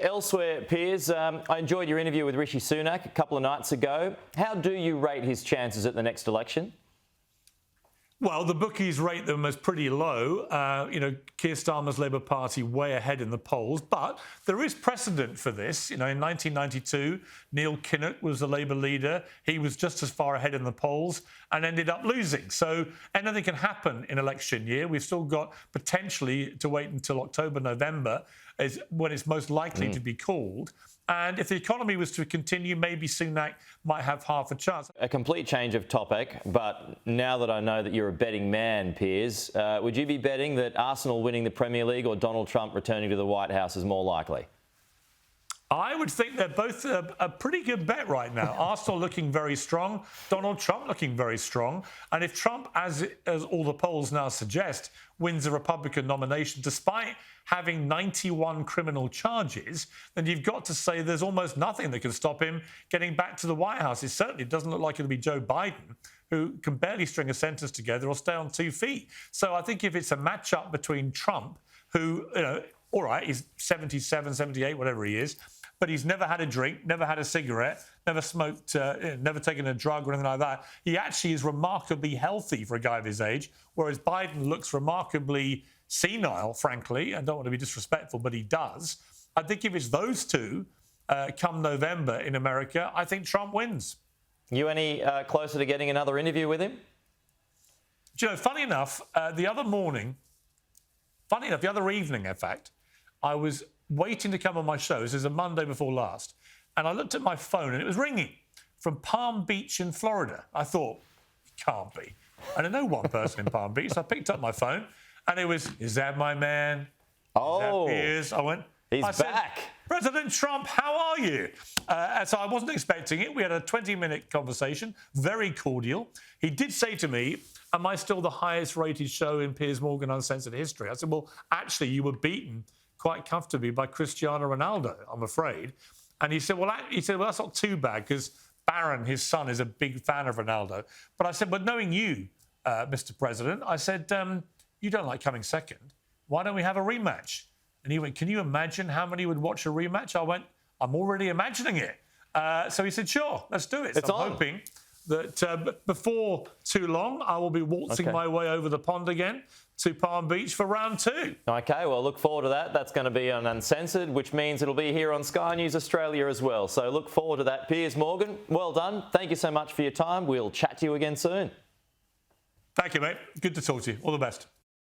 Elsewhere, Piers, I enjoyed your interview with Rishi Sunak a couple of nights ago. How do you rate his chances at the next election? Well, the bookies rate them as pretty low. Keir Starmer's Labour Party way ahead in the polls. But there is precedent for this. In 1992, Neil Kinnock was the Labour leader. He was just as far ahead in the polls and ended up losing. So anything can happen in election year. We've still got potentially to wait until October, November is when it's most likely to be called. And if the economy was to continue, maybe Sunak might have half a chance. A complete change of topic, but now that I know that you're a betting man, Piers, would you be betting that Arsenal winning the Premier League or Donald Trump returning to the White House is more likely? I would think they're both a pretty good bet right now. Arsenal looking very strong, Donald Trump looking very strong. And if Trump, as all the polls now suggest, wins the Republican nomination, despite having 91 criminal charges, then you've got to say there's almost nothing that can stop him getting back to the White House. It certainly doesn't look like it'll be Joe Biden, who can barely string a sentence together or stay on 2 feet. So I think if it's a matchup between Trump, who, all right, he's 77, 78, whatever he is, but he's never had a drink, never had a cigarette, never smoked, never taken a drug or anything like that. He actually is remarkably healthy for a guy of his age, whereas Biden looks remarkably senile, frankly. I don't want to be disrespectful, but he does. I think if it's those two come November in America, I think Trump wins. You any closer to getting another interview with him? Funny enough, the other evening, in fact, I was waiting to come on my show. This is a Monday before last. And I looked at my phone and it was ringing from Palm Beach in Florida. I thought, it can't be. And I know one person in Palm Beach. So I picked up my phone and it was, is that my man? Oh, is that Piers? I went, he's I said, back. President Trump, how are you? And so I wasn't expecting it. We had a 20-minute conversation, very cordial. He did say to me, am I still the highest rated show in Piers Morgan Uncensored history? I said, well, actually, you were beaten quite comfortably by Cristiano Ronaldo, I'm afraid. And he said, well, that's not too bad because Barron, his son, is a big fan of Ronaldo. But I said, but knowing you, Mr. President, I said, you don't like coming second. Why don't we have a rematch? And he went, can you imagine how many would watch a rematch? I went, I'm already imagining it. So he said, sure, let's do it. So I'm hoping that before too long, I will be waltzing my way over the pond again to Palm Beach for round 2. OK, well, look forward to that. That's going to be on Uncensored, which means it'll be here on Sky News Australia as well. So look forward to that. Piers Morgan, well done. Thank you so much for your time. We'll chat to you again soon. Thank you, mate. Good to talk to you. All the best.